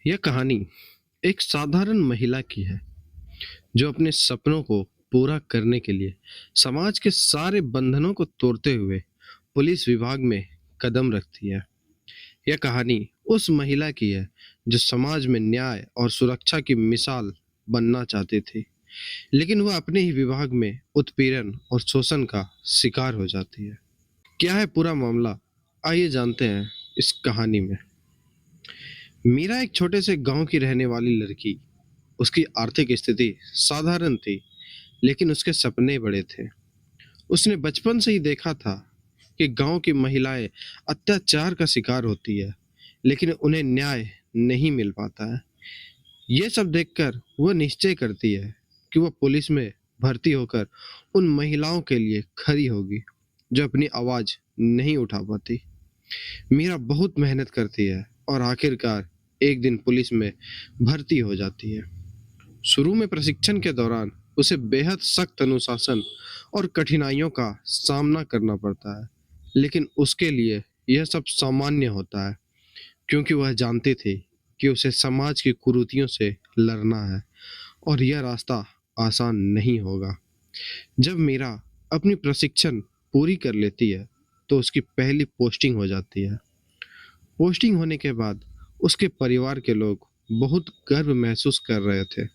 यह कहानी एक साधारण महिला की है जो अपने सपनों को पूरा करने के लिए समाज के सारे बंधनों को तोड़ते हुए पुलिस विभाग में कदम रखती है। यह कहानी उस महिला की है जो समाज में न्याय और सुरक्षा की मिसाल बनना चाहती थी, लेकिन वह अपने ही विभाग में उत्पीड़न और शोषण का शिकार हो जाती है। क्या है पूरा मामला? आइए जानते हैं इस कहानी में। मीरा एक छोटे से गांव की रहने वाली लड़की। उसकी आर्थिक स्थिति साधारण थी, लेकिन उसके सपने बड़े थे। उसने बचपन से ही देखा था कि गांव की महिलाएं अत्याचार का शिकार होती है, लेकिन उन्हें न्याय नहीं मिल पाता है। ये सब देखकर वह निश्चय करती है कि वह पुलिस में भर्ती होकर उन महिलाओं के लिए खड़ी होगी जो अपनी आवाज नहीं उठा पाती। मीरा बहुत मेहनत करती है और आखिरकार एक दिन पुलिस में भर्ती हो जाती है। शुरू में प्रशिक्षण के दौरान उसे बेहद सख्त अनुशासन और कठिनाइयों का सामना करना पड़ता है, लेकिन उसके लिए यह सब सामान्य होता है, क्योंकि वह जानती थी कि उसे समाज की कुरीतियों से लड़ना है और यह रास्ता आसान नहीं होगा। जब मीरा अपनी प्रशिक्षण पूरी कर लेती है, तो उसकी पहली पोस्टिंग हो जाती है। पोस्टिंग होने के बाद उसके परिवार के लोग बहुत गर्व महसूस कर रहे थे।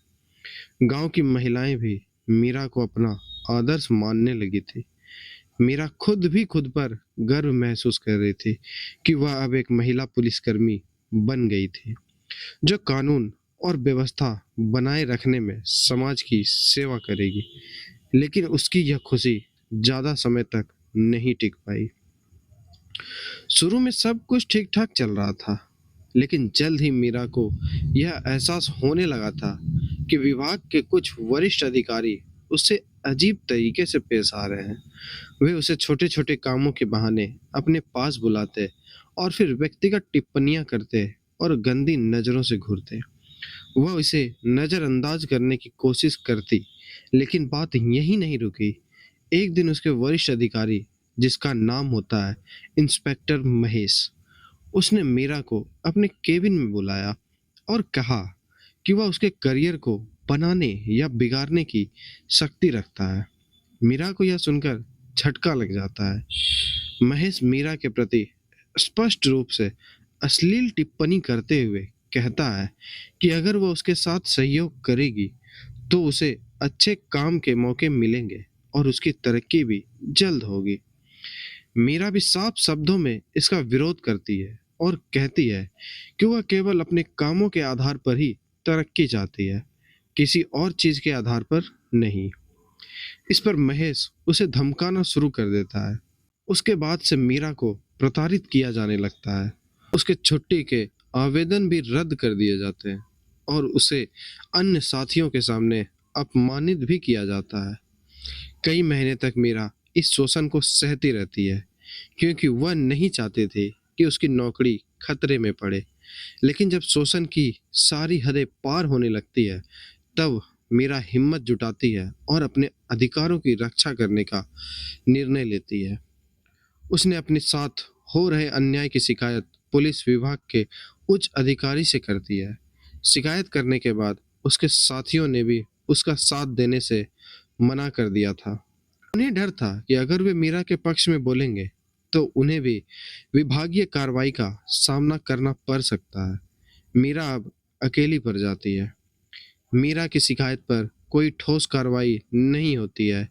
गांव की महिलाएं भी मीरा को अपना आदर्श मानने लगी थी। मीरा खुद भी खुद पर गर्व महसूस कर रही थी कि वह अब एक महिला पुलिसकर्मी बन गई थी, जो कानून और व्यवस्था बनाए रखने में समाज की सेवा करेगी। लेकिन उसकी यह खुशी ज्यादा समय तक नहीं टिक पाई। शुरू में सब कुछ ठीक ठाक चल रहा था, लेकिन जल्द ही मीरा को यह एहसास होने लगा था कि विभाग के कुछ वरिष्ठ अधिकारी उससे अजीब तरीके से पेश आ रहे हैं। वे उसे छोटे छोटे कामों के बहाने अपने पास बुलाते और फिर व्यक्तिगत टिप्पणियां करते और गंदी नजरों से घूरते। वह इसे नजरअंदाज करने की कोशिश करती, लेकिन बात यही नहीं रुकी। एक दिन उसके वरिष्ठ अधिकारी, जिसका नाम होता है इंस्पेक्टर महेश, उसने मीरा को अपने केबिन में बुलाया और कहा कि वह उसके करियर को बनाने या बिगाड़ने की शक्ति रखता है। मीरा को यह सुनकर झटका लग जाता है। महेश मीरा के प्रति स्पष्ट रूप से अश्लील टिप्पणी करते हुए कहता है कि अगर वह उसके साथ सहयोग करेगी तो उसे अच्छे काम के मौके मिलेंगे और उसकी तरक्की भी जल्द होगी। मीरा भी साफ शब्दों में इसका विरोध करती है और कहती है कि वह केवल अपने कामों के आधार पर ही तरक्की चाहती है, किसी और चीज के आधार पर नहीं। इस पर महेश उसे धमकाना शुरू कर देता है। उसके बाद से मीरा को प्रताड़ित किया जाने लगता है। उसके छुट्टी के आवेदन भी रद्द कर दिए जाते हैं और उसे अन्य साथियों के सामने अपमानित भी किया जाता है। कई महीने तक मीरा इस शोषण को सहती रहती है, क्योंकि वह नहीं चाहते थे कि उसकी नौकरी खतरे में पड़े। लेकिन जब शोषण की सारी हदें पार होने लगती है, तब मीरा हिम्मत जुटाती है और अपने अधिकारों की रक्षा करने का निर्णय लेती है। उसने अपने साथ हो रहे अन्याय की शिकायत पुलिस विभाग के उच्च अधिकारी से करती है। शिकायत करने के बाद उसके साथियों ने भी उसका साथ देने से मना कर दिया था। उन्हें डर था कि अगर वे मीरा के पक्ष में बोलेंगे तो उन्हें भी विभागीय कार्रवाई का सामना करना पड़ सकता है। मीरा अब अकेली पड़ जाती है। मीरा की शिकायत पर कोई ठोस कार्रवाई नहीं होती है।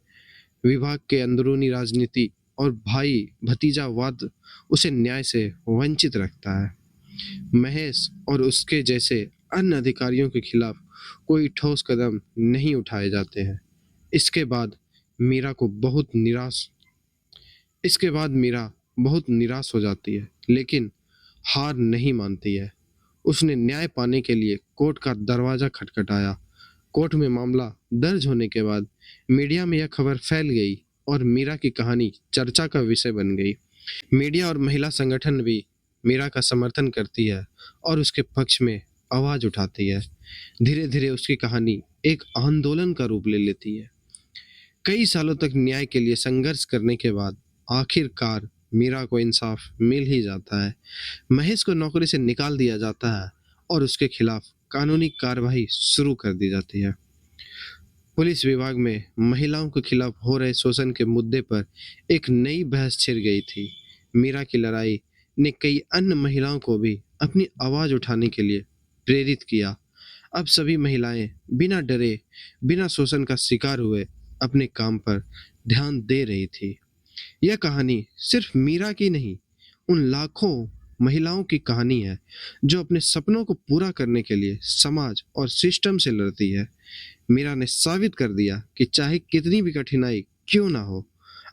विभाग के अंदरूनी राजनीति और भाई भतीजावाद उसे न्याय से वंचित रखता है। महेश और उसके जैसे अन्य अधिकारियों के खिलाफ कोई ठोस कदम नहीं उठाए जाते हैं। इसके बाद मीरा को बहुत निराश इसके बाद मीरा बहुत निराश हो जाती है, लेकिन हार नहीं मानती है। उसने न्याय पाने के लिए कोर्ट का दरवाजा खटखटाया। कोर्ट में मामला दर्ज होने के बाद मीडिया में यह खबर फैल गई और मीरा की कहानी चर्चा का विषय बन गई। मीडिया और महिला संगठन भी मीरा का समर्थन करती है और उसके पक्ष में आवाज उठाती है। धीरे धीरे उसकी कहानी एक आंदोलन का रूप ले लेती है। कई सालों तक न्याय के लिए संघर्ष करने के बाद आखिरकार मीरा को इंसाफ मिल ही जाता है। महेश को नौकरी से निकाल दिया जाता है और उसके खिलाफ कानूनी कार्रवाई शुरू कर दी जाती है। पुलिस विभाग में महिलाओं के खिलाफ हो रहे शोषण के मुद्दे पर एक नई बहस छिड़ गई थी। मीरा की लड़ाई ने कई अन्य महिलाओं को भी अपनी आवाज उठाने के लिए प्रेरित किया। अब सभी महिलाएं बिना डरे, बिना शोषण का शिकार हुए अपने काम पर ध्यान दे रही थी। यह कहानी सिर्फ मीरा की नहीं, उन लाखों महिलाओं की कहानी है जो अपने सपनों को पूरा करने के लिए समाज और सिस्टम से लड़ती है। मीरा ने साबित कर दिया कि चाहे कितनी भी कठिनाई क्यों ना हो,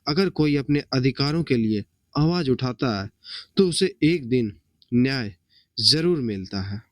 अगर कोई अपने अधिकारों के लिए आवाज उठाता है, तो उसे एक दिन न्याय जरूर मिलता है।